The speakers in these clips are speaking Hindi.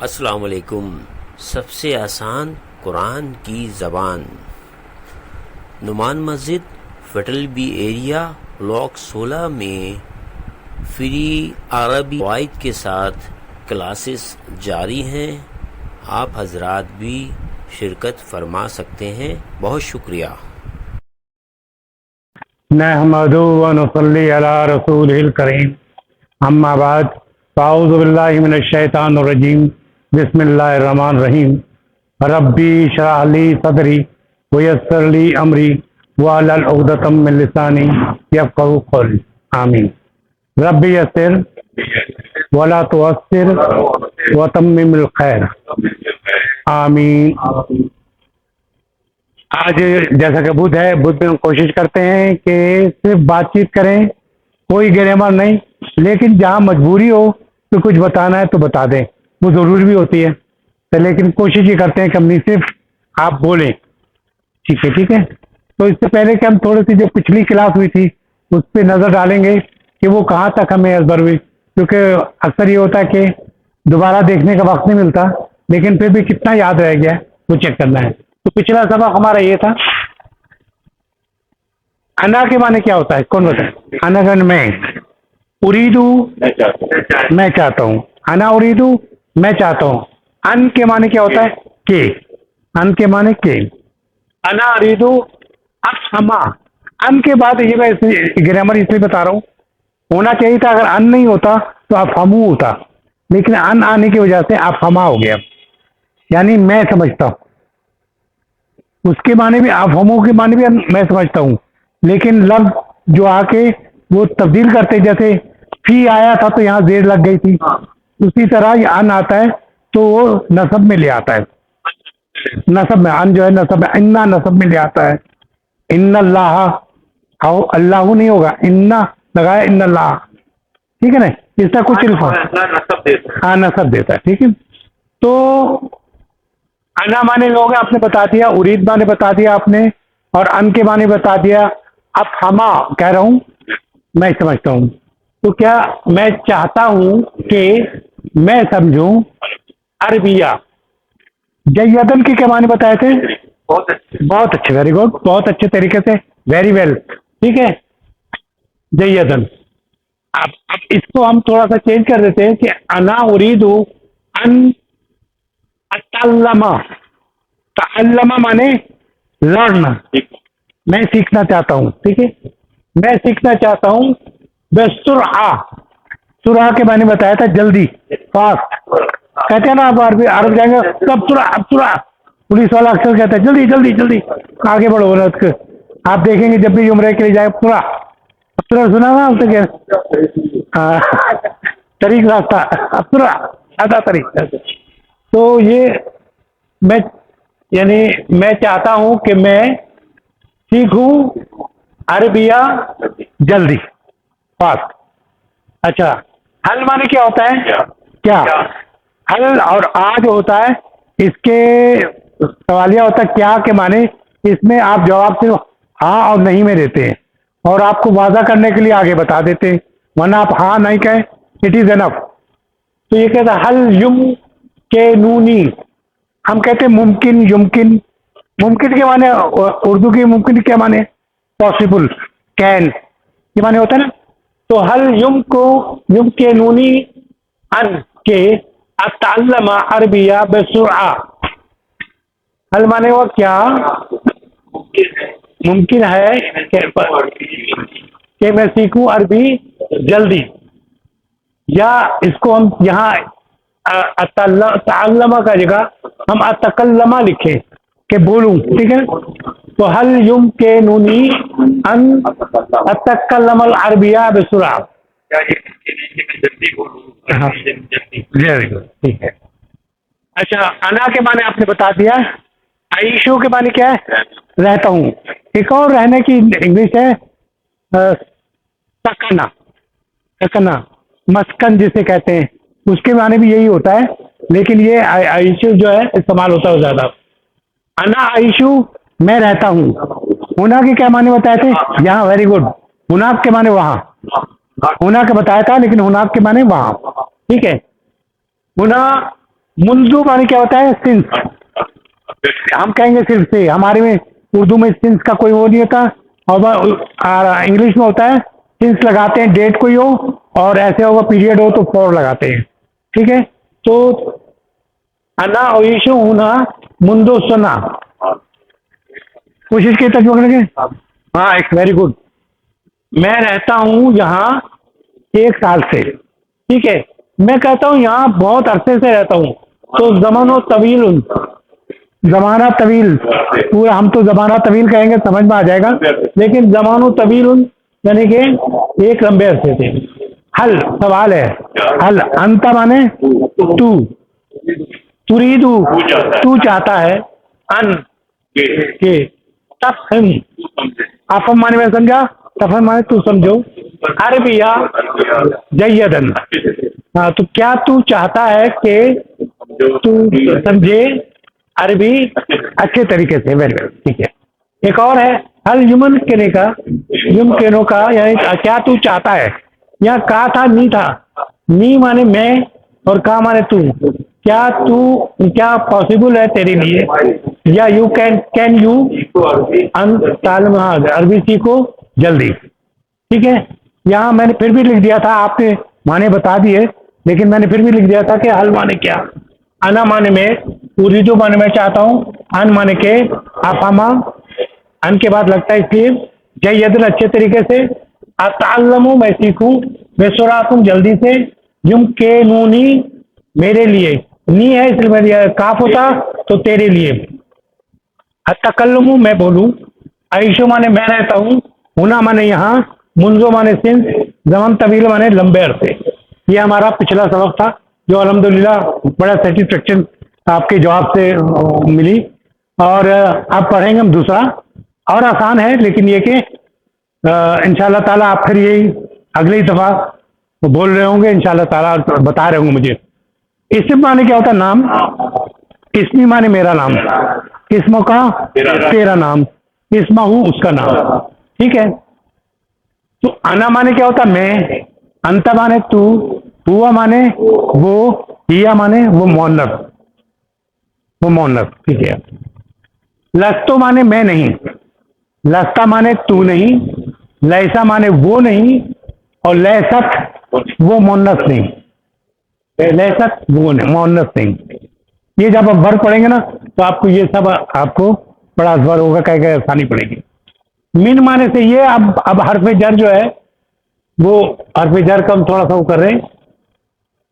अस्सलाम वालेकुम। सबसे आसान कुरान की ज़बान। नुमान मस्जिद फेडरल बी एरिया ब्लॉक 16 में फ्री अरबी क़वाइद के साथ क्लासेस जारी हैं। आप हजरात भी शिरकत फरमा सकते हैं। बहुत शुक्रिया। नहमदु व नुसल्ली अला रसूलिल करीम, अम्मा बाद, फाऊज़ु बिल्लाहि मिनश शैतानिर रजीम, बिस्मिल्लाहिर रहमानिर रहीम। रब्बी इश्रह ली सदरी व यस्सिर ली अमरी वहलुल उक़दतम मिन लिसानी यफ़क़हू क़ौली। आमीन। रब्बी यस्सिर वला तुअस्सिर व तम्मिमिल खैर। आमीन। आज जैसा कि बुध है, बुध में हम कोशिश करते हैं कि सिर्फ बातचीत करें, कोई ग्रामर नहीं, लेकिन जहाँ मजबूरी हो तो कुछ बताना है तो बता दें, वो ज़रूरी भी होती है। तो लेकिन कोशिश ये करते हैं कि हमने सिर्फ आप बोलें। ठीक है, ठीक है। तो इससे पहले कि हम थोड़ी सी जो पिछली क्लास हुई थी उस पर नज़र डालेंगे कि वो कहाँ तक हमें असर हुई, क्योंकि अक्सर ये होता है कि दोबारा देखने का वक्त नहीं मिलता, लेकिन फिर भी कितना याद रह गया वो चेक करना है। तो पिछला सबक हमारा ये था, अना के माने क्या होता है, कौन बताए? अना का मैं, उरीदू मैं चाहता हूँ, अना उरीदू मैं चाहता हूँ। अन के माने क्या होता है? के। अन के माने के। अना उरीदू अफहमा। अन के बाद ये मैं ग्रामर इसलिए बता रहा हूँ, होना चाहिए था अगर अन नहीं होता तो अफहमू होता, लेकिन अन आने की वजह से अफहमा हो गया, यानी मैं समझता हूँ। उसके माने भी अफहमू के माने भी मैं समझता हूँ, लेकिन लफ्ज जो आके वो तब्दील करते, जैसे फी आया था तो यहाँ जेर लग गई थी, उसी तरह ये अन आता है तो वो नसब में ले आता है। नसब में अन जो है नसब में, इन्ना नसब में ले आता है। इन्ना अल्लाह, अल्लाह नहीं होगा, इन्ना लगाया इन्ना अल्लाह। ठीक है ना, इसका कुछ हाँ नसब देता है। ठीक है, तो अना माने लोग आपने बता दिया, उरीद माने बता दिया आपने, और अन के माने बता दिया। अब हमा कह रहा हूं मैं समझता हूं, तो क्या मैं चाहता हूं कि मैं समझूं अरबिया। जयदन के क्या माने बताए थे? बहुत अच्छे, वेरी गुड, बहुत अच्छे तरीके से, वेरी वेल। ठीक है, जयदन। अब इसको हम थोड़ा सा चेंज कर देते हैं कि अना उरीदु अन अतल्लमा। तअल्लमा माने लर्न, मैं सीखना चाहता हूँ। ठीक है, मैं सीखना चाहता हूँ। बेसुरआ, सुरहा के माने बताया था जल्दी, फास्ट। कहते हैं ना आप अरब जाएंगे तब सुरहा, अब सुरहा, पुलिस वाला अक्सर कहता है जल्दी जल्दी जल्दी आगे बढ़ो ना। आप देखेंगे जब भी उम्र के लिए जाए पूरा, अब तुरा सुना ना आपसे क्या तरीक रास्ता, अब तुरा सादा तरीक। तो ये मैं, यानी मैं चाहता हूं कि मैं सीखूं अरबिया जल्दी, फास्ट। अच्छा, हल माने क्या होता है? क्या हल और आ जो होता है, इसके सवालिया होता है क्या के माने, इसमें आप जवाब सिर्फ हाँ और नहीं में देते हैं, और आपको वादा करने के लिए आगे बता देते हैं, वरना आप हाँ नहीं कहें, इट इज एनफ। तो ये कहता है हल युम के नूनी, हम कहते हैं मुमकिन, युमकिन। मुमकिन के माने उर्दू की मुमकिन क्या माने? पॉसिबल, कैन, ये माने होता है ना। तो हल युम को, युम के नूनी अन के अतअल्लमा अरबिया बेसुरआ। हल माने वो क्या मुमकिन है कि मैं सीखूं अरबी जल्दी, या इसको हम यहाँ तअल्लमा का जगह हम अतकल्लमा लिखें कि बोलूं। ठीक है, तो हल युम के नूनी अन अतकल्लमल अरबिया बेसुरआ। वेरी गुड, ठीक है। अच्छा, अना के माने आपने बता दिया, आइशू के माने क्या है? रहता हूँ। एक और रहने की इंग्लिश है सकना, सकना, मस्कन जिसे कहते हैं, उसके माने भी यही होता है, लेकिन ये आइशू जो है इस्तेमाल होता है ज्यादा। अना आइशू, मैं रहता हूँ। हुना के क्या माने बताए थे? यहाँ, वेरी गुड। हुनाक के माने वहां, हुना के बताया था, लेकिन हुनाक के माने वहां। ठीक है, हुना मुंजू माने क्या होता है? सिंस। हम कहेंगे सिर्फ से, हमारे में उर्दू में सिंस का कोई वो नहीं होता, और इंग्लिश में होता है सिंस लगाते हैं, डेट कोई हो और ऐसे होगा पीरियड हो तो फॉर लगाते हैं। ठीक है, तो अना ओइशु हुना मुंदो सुना, कोशिश की तर्जुमा करेंगे। हाँ, एक वेरी गुड। मैं रहता हूँ यहाँ 1 साल से। ठीक है, मैं कहता हूँ यहाँ बहुत अरसे से रहता हूँ, तो जमानो तवील, जमाना तवील, पूरा हम तो जमाना तवील कहेंगे, समझ में आ जाएगा, लेकिन जमानो तवील यानी कि एक लंबे अरसे से। हल सवाल है, हल अंत माने तू, तुरीदू तू चाहता है, अन के, तफहिम अफम माने मैं समझा, तफहिम माने तू समझो, अरबिया जयदन। हाँ, तो क्या तू चाहता है कि तू समझे अरबी अच्छे तरीके से? वेरी वेल, ठीक है। एक और है, हल युमन केने का, युम केनो का, यानी क्या तू चाहता है। यहाँ का था, नी था, नी माने मैं और का माने तू। क्या तू, क्या पॉसिबल है तेरे लिए, या यू कैन यू तालम, हाँ अरबी सीखो जल्दी। ठीक है, यहाँ मैंने फिर भी लिख दिया था, आपने माने बता दिए, लेकिन मैंने फिर भी लिख दिया था कि हल माने क्या, अना माने मैं, उरीदु माने मैं चाहता हूँ, अन माने के, आफामा अन के बाद लगता है इसलिए, जयदन अच्छे तरीके से, अताल्लमु मैं सीखूं, बेसुरातुम जल्दी से, युम के नूनी मेरे लिए, नी है इसलिए मैं काफ होता तो तेरे लिए, अतकल्लुमु मैं बोलूं, आइशो माने मैं रहता हूँ, हुना माने यहाँ, मुंजो माने सिंस, जमन तवील माने लंबे अरसे। ये हमारा पिछला सबक था, जो अल्हम्दुलिल्लाह बड़ा सेटिस्फेक्शन आपके जवाब से मिली। और अब पढ़ेंगे हम दूसरा, और आसान है, लेकिन ये कि इंशाल्लाह ताला आप फिर यही अगली दफ़ा बोल रहे होंगे, इंशाल्लाह ताला बता रहे होंगे मुझे। इस्म माने क्या होता है? नाम। इस्मी माने मेरा नाम, इस्म का तेरा नाम, इस्मा हूँ उसका नाम। ठीक है, तो अना माने क्या होता है? मैं। अंता माने तू, हुआ माने वो, हिया माने वो मोहन्नस, वो मोहन्नस। ठीक है, लस्तो माने मैं नहीं, लस्ता माने तू नहीं, लैसा माने वो नहीं, और लैसत वो मोहन्नस नहीं, लैसत वो मोहन्नस नहीं। ये जब आप वर्ग पढ़ेंगे ना, तो आपको ये सब आपको बड़ा असर होगा, कह आसानी पड़ेगी। मिन माने से ये, अब हर्फ जर जो है वो हर्फ जर का हम थोड़ा सा वो कर रहे हैं,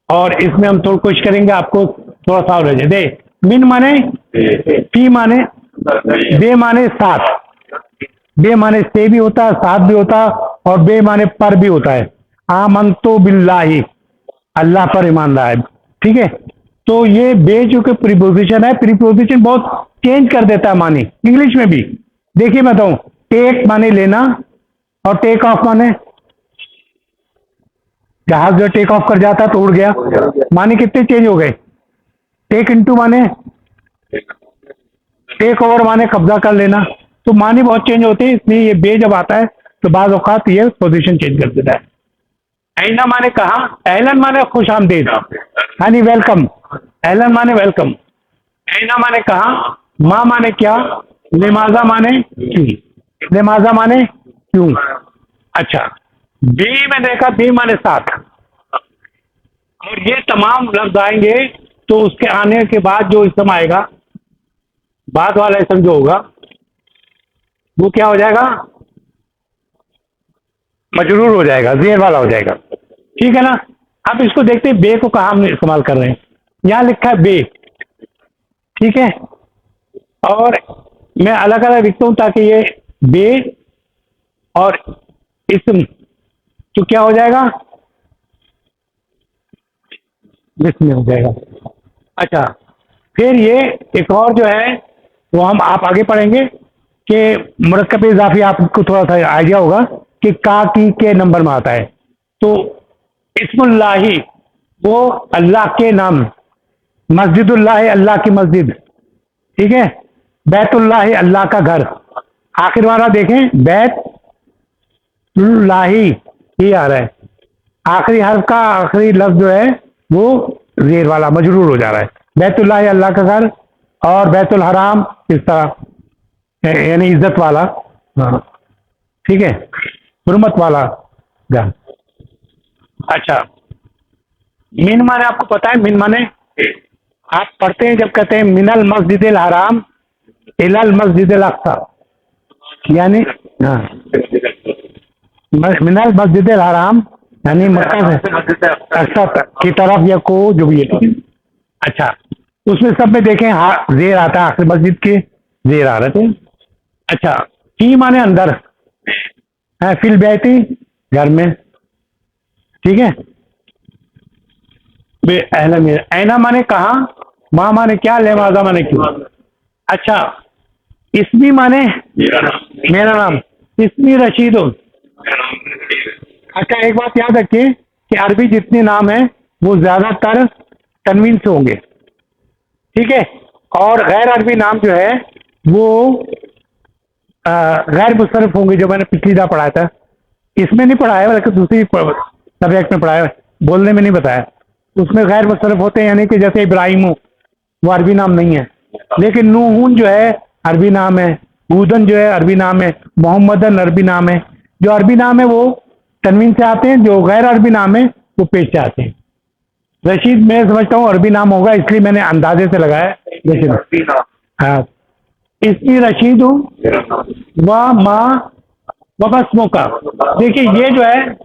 और इसमें हम थोड़ी कोशिश करेंगे आपको थोड़ा सा और रह जाए। दे मिन माने फी माने, बे माने साथ, बे माने से भी होता है, साथ भी होता है, और बे माने पर भी होता है। आमंतो बिल्लाही, अल्लाह पर ईमान लाए। ठीक है, तो ये बे जो कि प्रीपोजिशन है, प्रीपोजिशन बहुत चेंज कर देता है मानी, इंग्लिश में भी। देखिए मैं बताऊं, टेक माने लेना, और टेक ऑफ माने जहाज जो टेक ऑफ कर जाता है तो उड़ गया, माने कितने चेंज हो गए। टेक इनटू माने, टेक ओवर माने कब्जा कर लेना, तो माने बहुत चेंज होते हैं, इसलिए ये बे जब आता है तो बाज औकात ये पोजीशन चेंज कर देता है। ऐना माने कहा, एलन माने खुश आमदीद, यानी वेलकम, एलन माने वेलकम। ऐना माने कहा, माँ माने क्या, लिमाजा माने क्यों, लिमाजा माने क्यों। अच्छा, बी में देखा, बी माने साथ, और ये तमाम लफ्ज आएंगे तो उसके आने के बाद जो इसम आएगा, बाद वाला इसम जो होगा वो क्या हो जाएगा, मजरूर हो जाएगा, जेर वाला हो जाएगा। ठीक है ना। अब इसको देखते हैं, बे को कहाँ हम इस्तेमाल कर रहे हैं। यहाँ लिखा है बे, ठीक है, और मैं अलग अलग लिखता हूँ ताकि ये बे और इस्म तो क्या हो जाएगा, जिसमें हो जाएगा। अच्छा, फिर ये एक और जो है वो हम आप आगे पढ़ेंगे कि मुरक्कब इजाफी, आपको थोड़ा सा आइडिया होगा कि का की के नंबर में आता है। तो इस्मुल्लाही वो अल्लाह के नाम, मस्जिदुल्लाह अल्लाह की मस्जिद, ठीक है, बैतुल्लाह अल्लाह का घर। आखिर वाला देखें, बैतुल्लाही ये आ रहा है, आखिरी हर्फ का आखिरी लफ्ज जो है वो जेर वाला मजरूर हो जा रहा है। बैतुल्लाह अल्लाह का घर, और बैतुल हराम इस तरह यानी इज्जत वाला, हाँ, ठीक है, हुर्मत वाला घर। अच्छा, मिन माने आपको पता है, मिन माने आप पढ़ते हैं जब कहते हैं मिनल मस्जिदिल हराम इलल मस्जिदिल अक्सा, यानी हाँ, मिनल मस्जिदिल हराम यानी मक्का से अक्सा की तरफ या को जो भी है। अच्छा, उसमें सब में देखें जेर आता है, आखिर मस्जिद के जेर आ रहे थे। अच्छा, फी माने अंदर है, फिल बैठी घर में, ठीक है। ऐना माने कहा, माँ माने क्या, लेमाजा माने क्यों। अच्छा, इसमी माने मेरा नाम, इसमी रशीदुन। अच्छा, एक बात याद रखिए कि अरबी जितने नाम हैं वो ज्यादातर तनवीन से होंगे, ठीक है, और गैर अरबी नाम जो है वो गैर मुस्तरफ होंगे, जो मैंने पिछली दफा पढ़ाया था। इसमें नहीं पढ़ाया बल्कि दूसरी सब्जेक्ट में पढ़ाया, बोलने में नहीं बताया। उसमें गैर मुस्तरफ होते हैं, यानी कि जैसे इब्राहिम वो अरबी नाम नहीं है, लेकिन नूहून जो है अरबी नाम है, हूदन जो है अरबी नाम है, मोहम्मदन अरबी नाम है। जो अरबी नाम है वो तनवीन से आते हैं, जो गैर अरबी नाम है वो पेश से आते हैं। रशीद मैं समझता हूँ अरबी नाम होगा, इसलिए मैंने अंदाजे से लगाया रशीद। हाँ, इसकी रशीद हूँ व माँ व बस्मों का। देखिए ये जो है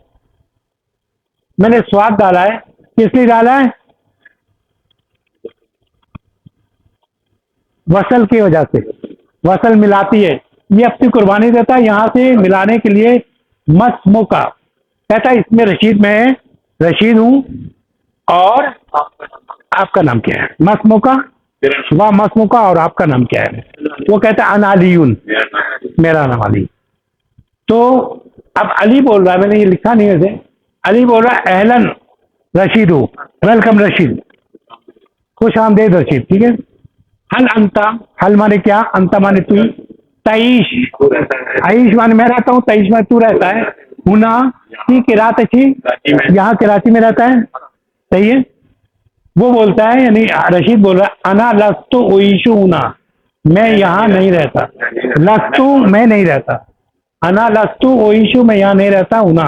मैंने स्वाद डाला है, किस लिए डाला है, वसल की वजह से, वसल मिलाती है, ये अपनी कुर्बानी देता है यहाँ से मिलाने के लिए। मस्मो का कहता है इसमें रशीद में रशीद हूँ और आपका नाम क्या है, मस्मो का वाह मस्मो का, और आपका नाम क्या है। वो कहता है अनालियुन, मेरा नाम अली। तो अब अली बोल रहा है, मैंने ये लिखा नहीं वैसे, अली बोल रहा है अहलन रशीद हूँ, वेलकम रशीद, खुश आमदेद रशीद, ठीक है। हल अंता, हल माने क्या, अंता माने तू, तईश, आईश माने मैं रहता हूँ, तईश माने तू रहता है, हुना की किरात अच्छी, यहाँ कराची में रहता है, सही है। वो बोलता है, यानी रशीद बोल रहा है अना लस्तु उईशु हुना, मैं यहाँ नहीं रहता, लस्तु मैं नहीं रहता, अना लस्तु उईशु मैं यहाँ नहीं रहता, हुना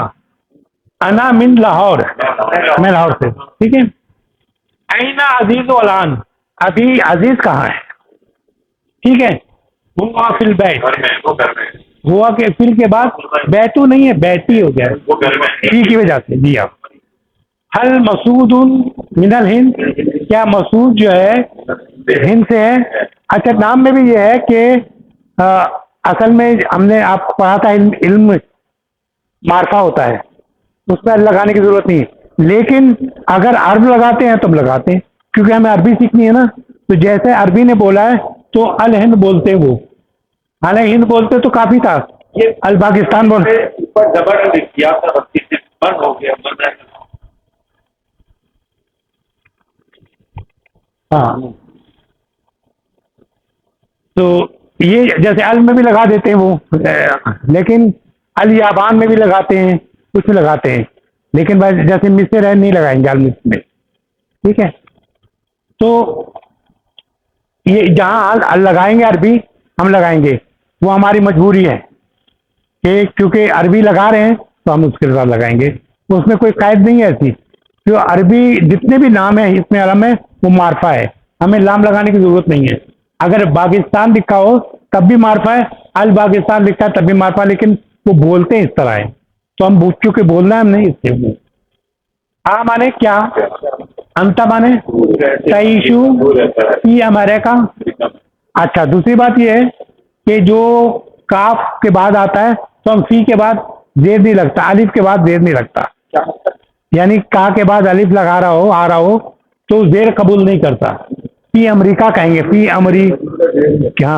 अना मिन लाहौर, मैं लाहौर से, ठीक है। ऐना अजीज वलान, अभी अजीज कहाँ है, ठीक है। हुआ फिल बैठ, हुआ के फिर के बाद बैतू नहीं है, बैठी हो गया है की वजह से, जी आप। हल मसूदुन मिनल हिंद, क्या मसूद जो है हिंद से है। अच्छा, नाम में भी ये है कि असल में हमने आपको पढ़ा था इल्म मार्फा होता है, उसमें लगाने की जरूरत नहीं है, लेकिन अगर अर्ब लगाते हैं तो हम लगाते हैं, क्योंकि हमें अरबी सीखनी है ना। तो जैसे अरबी ने बोला है तो अल हिंद बोलते हैं, वो हालांकि हिंद बोलते तो काफी था, ये अल पाकिस्तान बोलते ऊपर जबर किया था, बंद हो गया, हाँ। तो ये जैसे अल में भी लगा देते हैं वो, लेकिन अल याबान में भी लगाते हैं, कुछ लगाते हैं, लेकिन भाई जैसे मिस्र है नहीं लगाएंगे अल मिस्र में, ठीक है। तो ये जहाँ अल लगाएंगे अरबी हम लगाएंगे, वो हमारी मजबूरी है कि क्योंकि अरबी लगा रहे हैं तो हम उसके साथ लगाएंगे, उसमें कोई कायद नहीं है ऐसी। जो अरबी जितने भी नाम है इसमें अरब में वो मार्फा है, हमें लाम लगाने की जरूरत नहीं है। अगर पाकिस्तान लिखा हो तब भी मार्फा है, अल पाकिस्तान लिखा है तब भी मार्फा, लेकिन वो बोलते हैं इस तरह है, तो हम चूंकि बोलना है हम नहीं इससे। आ माने क्या, अंता माने तईशु ई अमेरिका। अच्छा, दूसरी बात यह है कि जो काफ के बाद आता है तो हम फी के बाद जेर नहीं लगता, अलिफ के बाद जेर नहीं लगता, यानी का के बाद अलिफ लगा रहा हो आ रहा हो तो जेर कबूल नहीं करता, फी अमेरिका कहेंगे, फी अमरी क्या,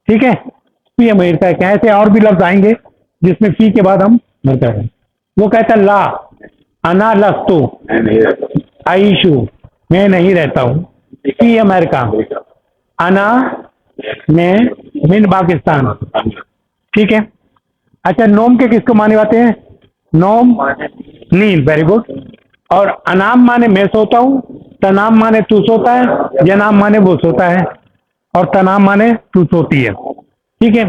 ठीक है, फी अमेरिका क्या। ऐसे और भी लफ्ज आएंगे जिसमें फी के बाद हम भरते हैं। वो कहता है ला अना लस्तु आईशु, मैं नहीं रहता हूँ, फी अमेरिका, अना मैं मिन पाकिस्तान, ठीक है। अच्छा, नोम के किसको माने जाते हैं, नोम नींद, वेरी गुड। और अनाम माने मैं सोता हूँ, तनाम माने तू सोता है, जनाम माने वो सोता है, और तनाम माने तू सोती है। ठीक है।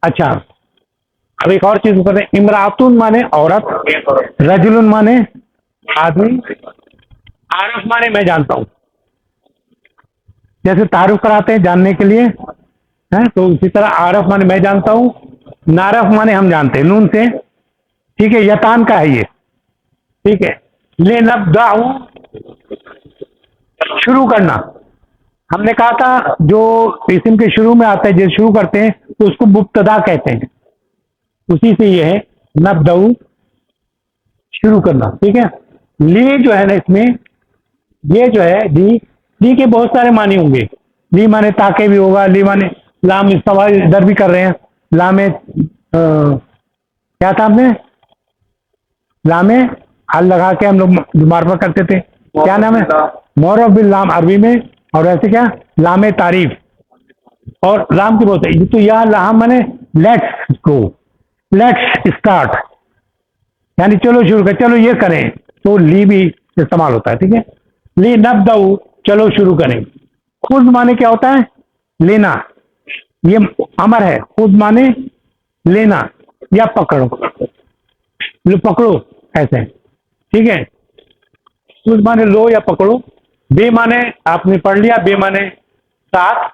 अच्छा, अब एक और चीज बताते हैं। इमरातुन माने औरत, रजुलुन माने आदमी, आरफ माने मैं जानता हूं। जैसे तारुफ कराते हैं जानने के लिए, है तो उसी तरह आरफ माने मैं जानता हूं, नारफ माने हम जानते हैं, नून से। ठीक है, यतान का है ये। ठीक है। ले नब्दाउ, शुरू करना। हमने कहा था जो इस्म के शुरू में आता है, जैसे शुरू करते हैं तो उसको मुब्तदा कहते हैं। उसी से ये है नब्दाउ, शुरू करना। ठीक है। ली जो है ना इसमें, ये जो है ली के बहुत सारे मानी होंगे। ली माने ताके भी होगा, ली माने लाम इस्तेमाल इधर भी कर रहे हैं। लामे क्या था आपने, लामे हल लगा के हम लोग मार्फा करते थे, क्या नाम है, मोरफ बिल लाम अरबी में। और वैसे क्या, लामे तारीफ, और लाम की बहुत है। तो यह लाम माने लेट्स गो, लेट्स स्टार्ट, यानी चलो शुरू कर, चलो ये करें, तो ली भी इस्तेमाल होता है। ठीक है। ली नब्दाउ, चलो शुरू करें। खुद माने क्या होता है, लेना, ये अमर है। खुद माने लेना या पकड़ो, लो पकड़ो, ऐसे। ठीक है। खुद माने लो या पकड़ो। बे माने आपने पढ़ लिया, बे माने साथ,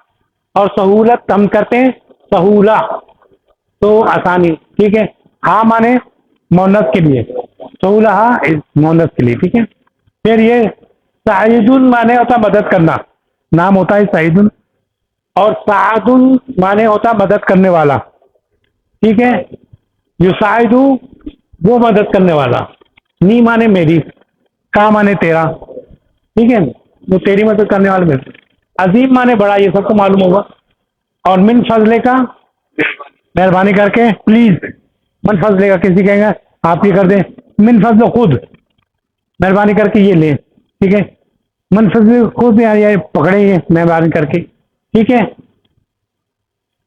और सहूलत हम करते हैं सहूला, तो आसानी। ठीक है। हा माने मोहन्नस के लिए, सहूला हा मोहन्नस के लिए। ठीक है। फिर ये साइदुन माने होता मदद करना, नाम होता है साइदुन। और सादुन माने होता मदद करने वाला। ठीक है। युसाइदु, वो मदद करने वाला। नी माने मेरी, का माने तेरा। ठीक है, वो तेरी मदद करने वाले मेरे। अजीम माने बड़ा, ये सबको मालूम होगा। और मिन फजले का, मेहरबानी करके, प्लीज। मन फजले का, किसी कहेंगे आप ये कर दें, मिन फजल खुद, मेहरबानी करके ये ले। ठीक है। मन फजल खुद ये पकड़े, ये मेहरबानी करके। ठीक है।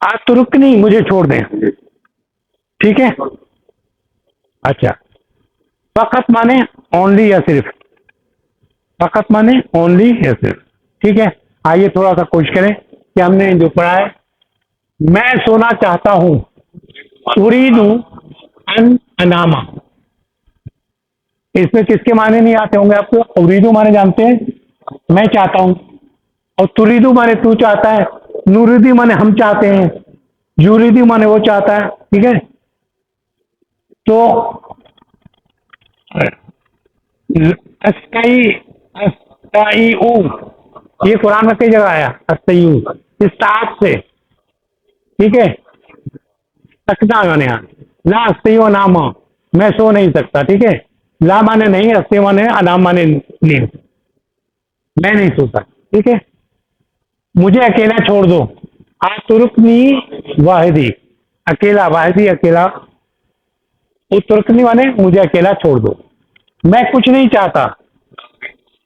आज तो रुक नहीं, मुझे छोड़ दें। ठीक है। अच्छा, फकत माने ओनली या सिर्फ, फकत माने ओनली या सिर्फ। ठीक है। आइए थोड़ा सा कोशिश करें कि हमने जो पढ़ा है। मैं सोना चाहता हूं, उरीदु अन अनामा, इसमें किसके माने नहीं आते होंगे आपको। उरीदु माने जानते हैं, मैं चाहता हूं। और तुरीदु माने तू चाहता है, नूरीदी माने हम चाहते हैं, यूरीदी माने वो चाहता है। ठीक है। तो अस्कई, अस्ताईउ, ये कुरान में कई जगह आया, अस्ताईउ इस ताप से। ठीक है। सकना माने ला अस्ताईउ नामा, मैं सो नहीं सकता। ठीक है। ला माने नहीं, अस्ते माने अनाम माने नींद, मैं नहीं सोता। ठीक है। मुझे अकेला छोड़ दो, आज तुरुकनी वाहिदी, अकेला, वाहिदी अकेला, तुरुकनी माने मुझे अकेला छोड़ दो। मैं कुछ नहीं चाहता,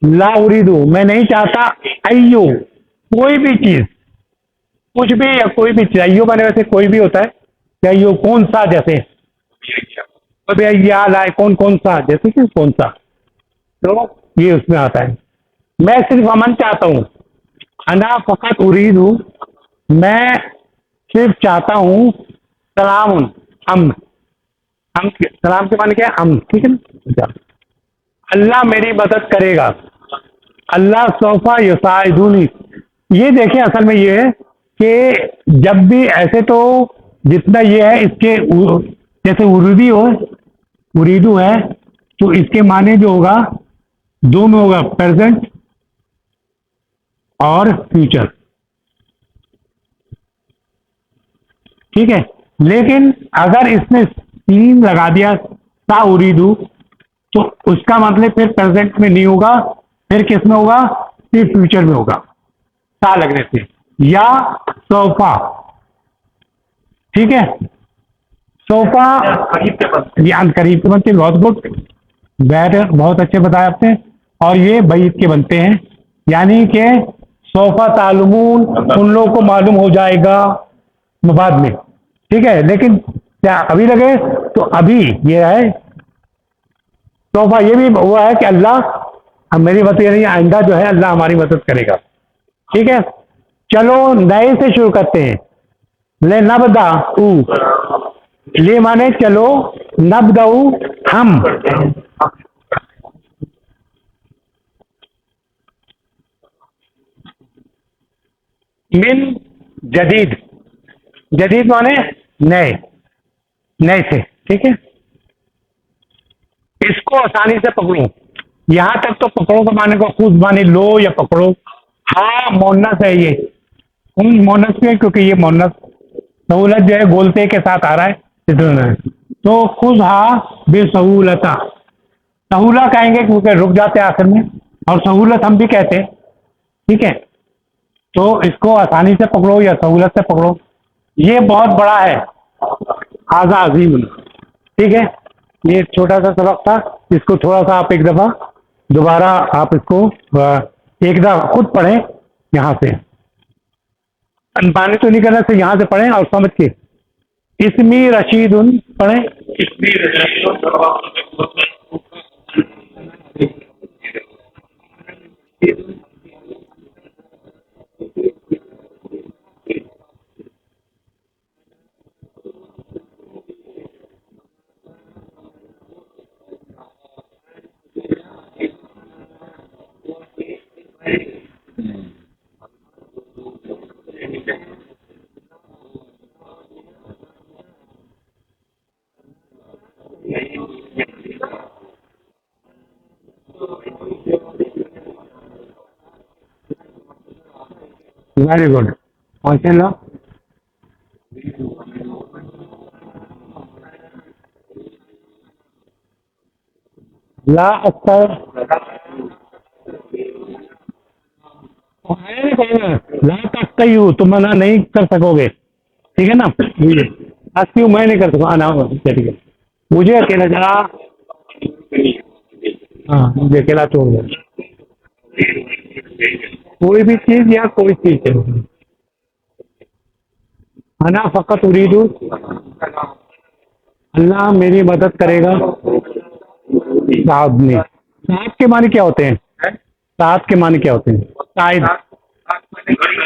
ला उरीदू, मैं नहीं चाहता, अय्यो, कोई भी चीज, कुछ भी या कोई भी चीज। अय्यो माने वैसे कोई भी होता है, कि अय्यो कौन सा, जैसे लाए कौन कौन सा, जैसे कि कौन सा, तो ये उसमें आता है। मैं सिर्फ अमन चाहता हूं, अना फकत उरीदू, मैं सिर्फ चाहता हूं सलाम, अमन, हम सलाम के माने क्या है, अमन। ठीक है ना। अल्लाह मेरी मदद करेगा, अल्लाह सोफा युसाइदुनी। ये देखें, असल में ये है कि जब भी ऐसे, तो जितना ये है इसके, जैसे उरीदी हो, उरीदू है, तो इसके माने जो होगा दो में होगा, प्रेजेंट और फ्यूचर। ठीक है। लेकिन अगर इसने तीन लगा दिया सा उरीदू, तो उसका मतलब फिर प्रेजेंट में नहीं होगा, फिर किस में होगा, फिर फ्यूचर में होगा, सा लगने से। या सोफा, ठीक है, सोफा ज्ञान करीब के बनते, बहुत गुड, बैठ, बहुत अच्छे बताया आपने। और ये बैत के बनते हैं, यानी कि सोफा तालुमून, उन लोगों को मालूम हो जाएगा बाद में। ठीक है। लेकिन क्या अभी लगे, तो अभी ये है सोफा, ये भी हुआ है कि अल्लाह अब मेरी मदद यानी आइंदा जो है अल्लाह हमारी मदद करेगा। ठीक है, चलो नए से शुरू करते हैं। ले नबदा ऊ, ले माने चलो, नबदाऊ हम। मिन जदीद, जदीद माने नए, नए से। ठीक है, इसको आसानी से पकड़ो, यहां तक तो पकड़ो का माने को खुद माने लो या पकड़ो। हाँ मोनस है ये, मोनस भी है क्योंकि ये मोनस सहूलत जो है बोलते के साथ आ रहा है इसलिए। तो खुद हा बेसहूलता, सहूला कहेंगे क्योंकि रुक जाते हैं आखिर में, और सहूलत हम भी कहते हैं। ठीक है, तो इसको आसानी से पकड़ो या सहूलत से पकड़ो, ये बहुत बड़ा है। हाजा अजीम। ठीक है, ये छोटा सा सबक था, इसको थोड़ा सा आप एक दफ़ा दोबारा आप इसको एक दफ़ा खुद पढ़ें यहाँ से, अनपानी तो नहीं करना से, यहाँ से पढ़ें और समझ के। इसमी रशीदुन पढ़ें। वेरी गुड, माशाल्लाह। ला अक्सर ला तक तो मना नहीं कर सकोगे। ठीक है ना, अस्ती मैं नहीं कर सकूँ ना। ठीक है, मुझे अकेला जरा, हाँ मुझे अकेला छोड़ दो। कोई भी चीज या कोई चीज है, अना फ़कत उरीदू, अल्लाह मेरी मदद करेगा। साहब ने, साहब के माने क्या होते हैं? साहब के माने क्या होते हैं? साइद,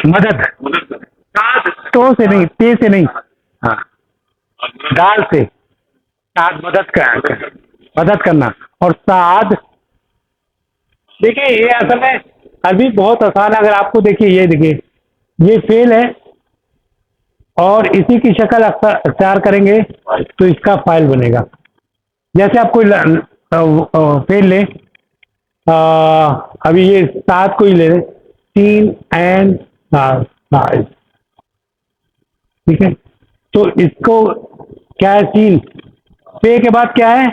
मदद, तो से नहीं, ते से नहीं, हाँ दाल से, साद मदद कर, मदद करना। और साद, देखिए ये असल में अभी बहुत आसान है। अगर आपको देखिए, ये देखिए ये फेल है और इसी की शक्ल अख्तियार करेंगे तो इसका फाइल बनेगा। जैसे आप कोई फेल ले, अभी ये सात को ही ले, तीन एंड सात। ठीक है, तो इसको क्या है? तीन पे के बाद क्या है?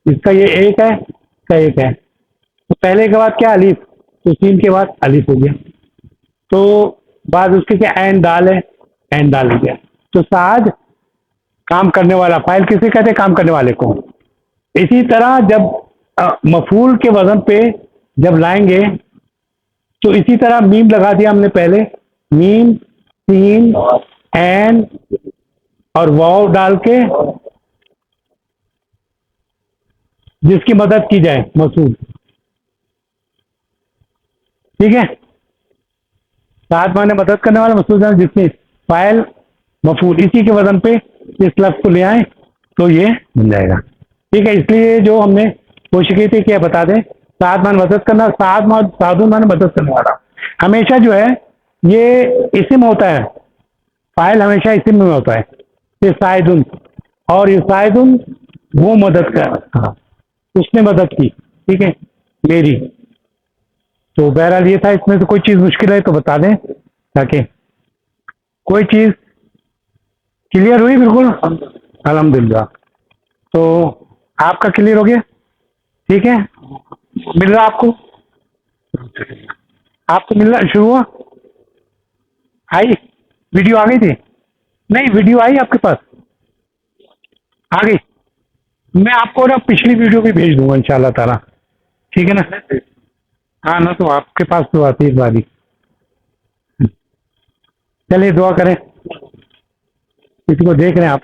इसका ये एक है, इसका एक है, तो पहले के बाद क्या? अलीफ, तो तीन के बाद अलीफ हो गया। तो बाद उसके क्या? एन दाल है, एन दाल हो गया। तो साद काम करने वाला, फाइल किसे कहते हैं? काम करने वाले को। इसी तरह जब मफूल के वजन पे जब लाएंगे तो इसी तरह मीम लगा दिया हमने पहले, मीम, सीन, एन और वाव डाल के जिसकी मदद की जाए, मफूल। ठीक है, साथ माने मदद करने वाला, मसूल जिसमें फाइल मफूल इसी के वजन पे इस लफ्ज को ले आए तो ये बन जाएगा। ठीक है, इसलिए जो हमने कोशिश की थी कि बता दें, साथ मान मदद करना, साधु मान मदद करने वाला। हमेशा जो है ये इस्म होता है, फाइल हमेशा इस्म में होता है। ये साइदुन, और ये साइदुन वो मदद कर, हाँ उसने मदद की। ठीक है, मेरी। तो बहरहाल ये था, इसमें से कोई चीज़ मुश्किल है तो बता दें, ताकि कोई चीज़ क्लियर हुई। बिल्कुल अल्हम्दुलिल्लाह। तो आपका क्लियर हो गया? ठीक है, मिल रहा आपको? आपको मिलना शुरू हुआ? आई वीडियो आ गई थी? नहीं, वीडियो आई आपके पास? आ गई? मैं आपको ना पिछली वीडियो भी भेज दूंगा इंशाल्लाह ताला। ठीक है ना? हाँ ना, तो आपके पास तो आती है बारी। चलिए दुआ करें, किसी को देख रहे हैं आप?